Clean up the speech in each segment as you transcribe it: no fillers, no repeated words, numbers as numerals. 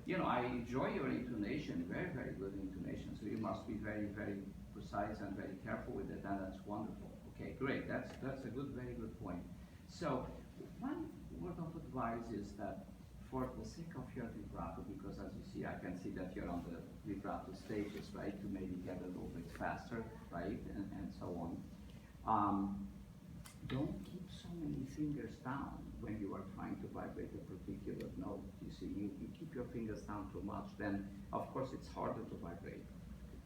you know, I enjoy your intonation, very, very good intonation. So you must be very, very precise and very careful with it, and that's wonderful. Okay, great. That's a good, very good point. So one word of advice is that for the sake of your vibrato, because as you see, I can see that you're on the vibrato stages, right? To maybe get a little bit faster, right? And so on. Don't keep so many fingers down when you are trying to vibrate a particular note. You see, you keep your fingers down too much, then of course it's harder to vibrate.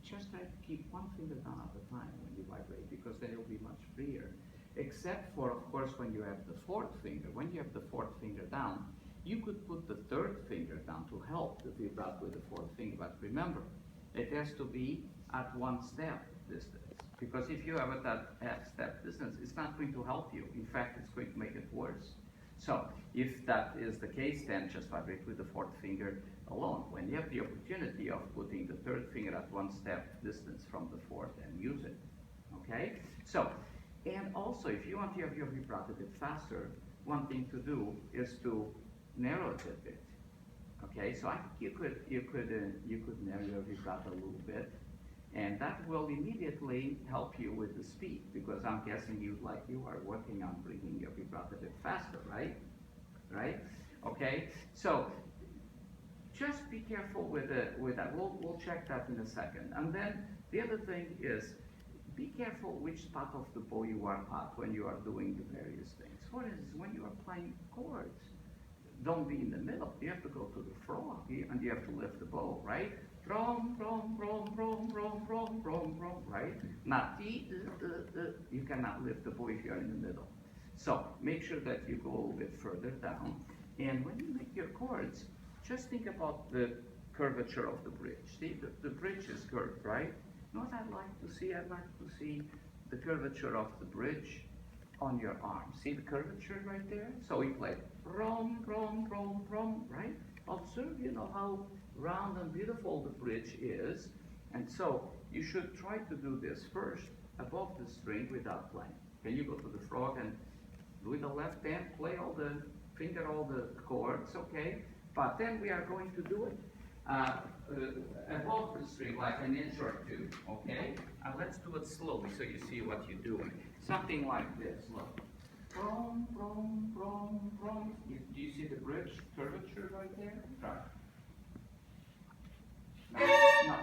Just try to keep one finger down at a time when you vibrate, because then you'll be much freer. Except for, of course, when you have the fourth finger. When you have the fourth finger down, you could put the third finger down to help the vibrato with the fourth finger. But remember, it has to be at one step distance. Because if you have it at half step distance, it's not going to help you. In fact, it's going to make it worse. So if that is the case, then just vibrate with the fourth finger alone. When you have the opportunity of putting the third finger at one step distance from the fourth, and use it. Okay? So, and also, if you want to have your vibrato a bit faster, one thing to do is to narrow it a bit. Okay? So I think you could narrow your vibrato a little bit, and that will immediately help you with the speed, because I'm guessing you are working on bringing your vibrato a bit faster, right? Right? Okay? So just be careful with that. We'll check that in a second. And then the other thing is, be careful which spot of the bow you are at when you are doing the various things. For instance, when you are playing chords, don't be in the middle. You have to go to the frog, and you have to lift the bow, right? From, right? Not you cannot lift the bow if you're in the middle. So make sure that you go a little bit further down. And when you make your chords, just think about the curvature of the bridge. See, the bridge is curved, right? You know what I'd like to see? I'd like to see the curvature of the bridge on your arm. See the curvature right there? So we play rom, right? Observe, you know, how round and beautiful the bridge is. And so you should try to do this first above the string without playing. Can you go to the frog and with the left hand play all the chords, okay? But then we are going to do it above the string, like an inch or two, okay? And let's do it slowly so you see what you're doing. Something like this, look. Brom. Do you see the bridge curvature right there? Right. No,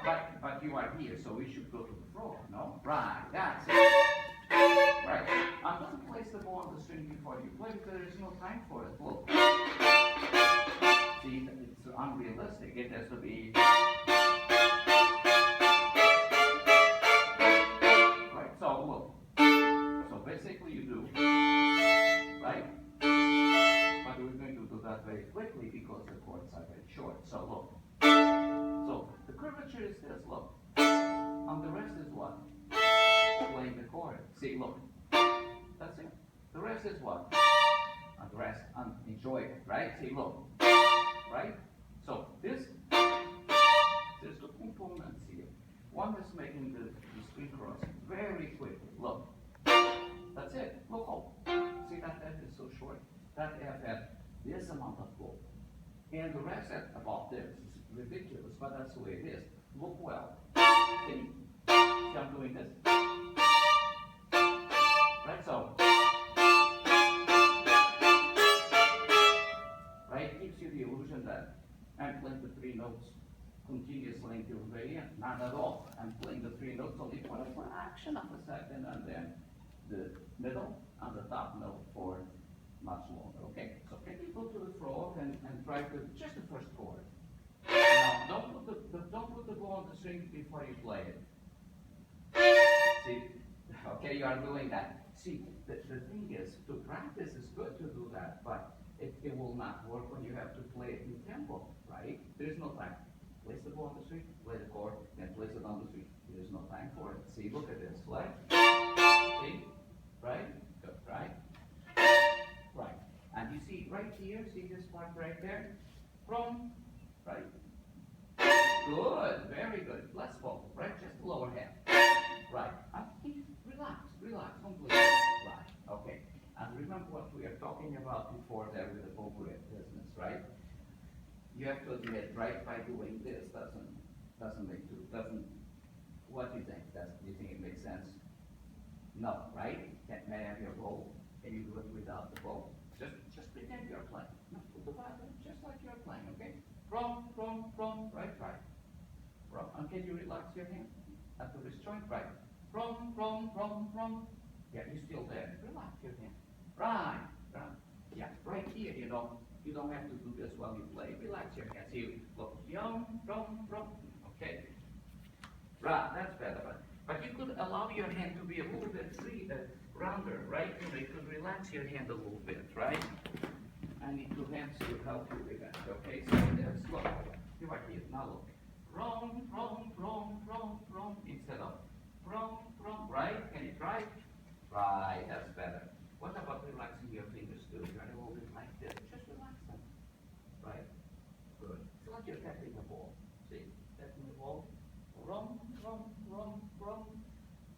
but you are here, so we should go to the floor, no? Right, that's it. Right. I'm going to place the bow on the string before you play, because there is no time for it. Look. See, it's unrealistic. It has to be. Right, so look. So basically you do. Right? But we're going to do that very quickly because the chords are very short. So look. So the curvature is this, look. And the rest is what? Playing the chord. See, look. That's it. The rest is what? And the rest, and enjoy it, right? See, look. Right? So there's the components here. One is making the string crossing very quickly. Look. That's it. Look, oh. See that F is so short? That F had this amount of gold. And the rest at about this. It's ridiculous, but that's the way it is. Look well. See? See, I'm doing this. Right? So. Right? It gives you the illusion that I'm playing the three notes continuously until the very end. Not at all. I'm playing the three notes only for a fraction of a second, and then the middle and the top note for much longer. Okay? So can you go to the frog and try to just the first chord? Now don't put the bow on the string before you play it. See? Okay, you are doing that. See, the thing is, to practice is good to do that, but it will not work when you have to play it in tempo, right? There's no time. Place the bow on the string, play the chord, then place it on the string. There's no time for it. See, look at this. Play. See? Right? Good, right? Right. And you see right here, see this part right there? From, right? Good, very good. Let's go, right? Just the lower half. Right. And relax, completely. Right, okay. And remember what we are talking about before there with the bow grip business, right? you have to admit, right, by doing this doesn't make two, doesn't, what do you think? Do you think it makes sense? No, right? May I have your bow? Can you do it without the bow? Just pretend you're playing. No, put the violin just like you're playing, okay? From, right, right. From, and can you relax your hand at the wrist joint? Right. From. Yeah, you're still there. Relax your hand. Right. Yeah, right here, you know. You don't have to do this while you play. Relax your hands. You look young, from. Okay. Right, that's better. But you could allow your hand to be a little bit free, rounder, right? You know, you could relax your hand a little bit, right? I need two hands to help you with that. Okay, so let's look. You are here. Now look. From, instead of from, right? Can you try? Right, that's better. What about relaxing your fingers too? You're a little bit like this. Just relax them. Right? Good. It's like you're tapping a ball. See? Tapping the ball. From.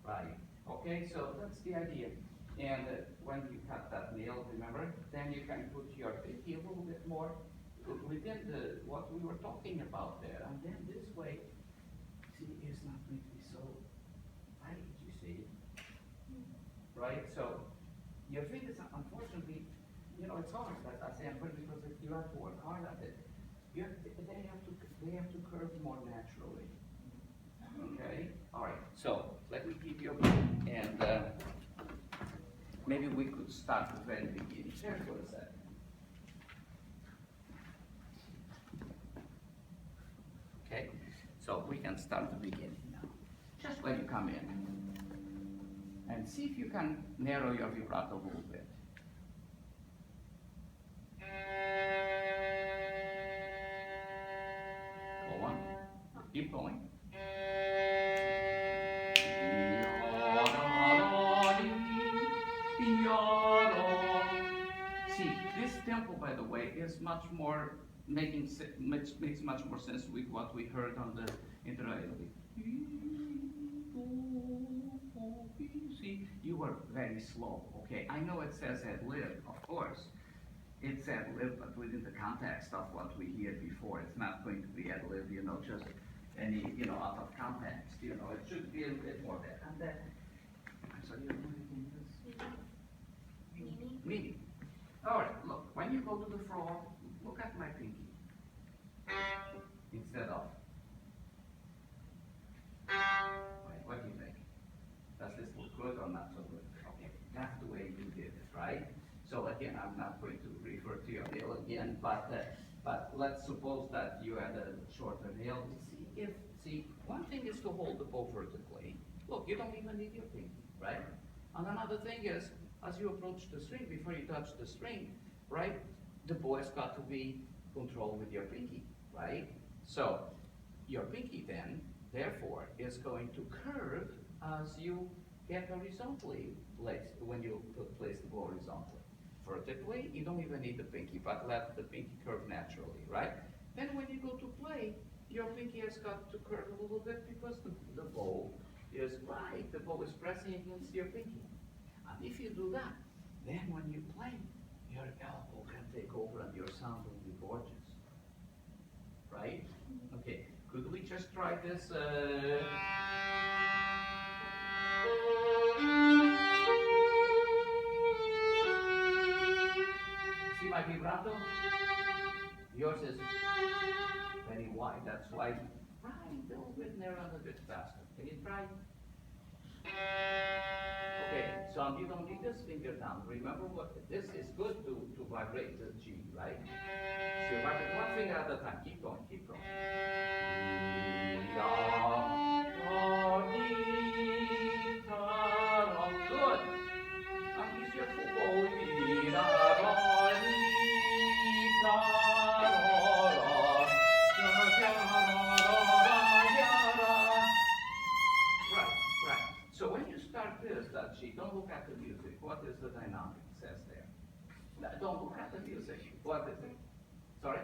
Right. Okay, so that's the idea. And when you cut that nail, remember, then you can put your pinky a little bit more within what we were talking about there. And then this way, see, it's not going to be so tight, you see. Right? So your fingers, unfortunately, you know, it's hard. I say unfortunately because you have to work hard at it. They have to curve more naturally. Okay? All right. So let me keep your book, and maybe we could start the very beginning. Here for a second. Okay? So we can start the beginning now. Just when you come in, and see if you can narrow your vibrato a little bit. Go on. Keep going. See, this tempo, by the way, is much more makes much more sense with what we heard on the interlude. See, you were very slow. Okay, I know it says ad lib, of course. It's ad lib, but within the context of what we heard before. It's not going to be ad lib, you know, just any, you know, out of context. You know, it should be a bit more there. And then, I'm sorry, you're doing this? Meaning. All right, look, when you go to the floor, look at my pinky. Instead of. Right, what do you think? Does this look good or not so good? Okay, that's the way you did it, right? So again, I'm not going to refer to your nail again, but let's suppose that you had a shorter nail. See, one thing is to hold the bow vertically. Look, you don't even need your pinky, right? And another thing is, as you approach the string, before you touch the string, right, the bow has got to be controlled with your pinky, right? So your pinky then, therefore, is going to curve as you get horizontally placed, when you place the bow horizontally. Vertically, you don't even need the pinky, but let the pinky curve naturally, right? Then when you go to play, your pinky has got to curve a little bit because the bow is right, the bow is pressing against your pinky. And if you do that, then when you play, your elbow can take over and your sound will be gorgeous. Right? Okay, could we just try this? See my vibrato? Yours is very wide, that's why. Right, a little bit narrow and a bit faster. Can you try? Okay, so you don't need this finger down. Remember what this is good to vibrate the G, right? So vibrate one finger at a time. Keep going, keep going. Good. And use your full bow. So when you start this, that G, don't look at the music. What is the dynamic? It says there. Don't look at the music. What is it? Sorry?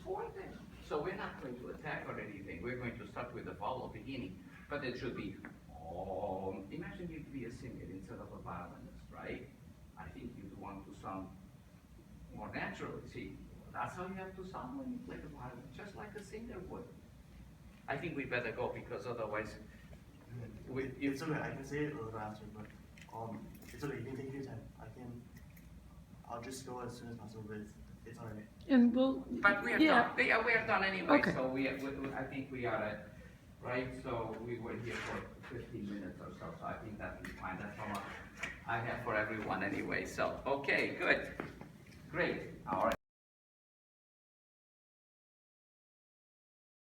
Forte. So we're not going to attack or anything. We're going to start with the vowel beginning. But it should be, imagine you'd be a singer instead of a violinist, right? I think you'd want to sound more naturally. See, That's how you have to sound when you play the violin, just like a singer would. I think we better go because otherwise, It's okay. I can say it a little after, but it's okay. You can take your time. I'll just go as soon as possible. But it's alright. And we'll, but we are yeah, done. Yeah, we are done anyway. Okay. So I think we are at, right. So we were here for 15 minutes or so. So I think that is fine. That's how much I have for everyone anyway. So okay, good, great. All right.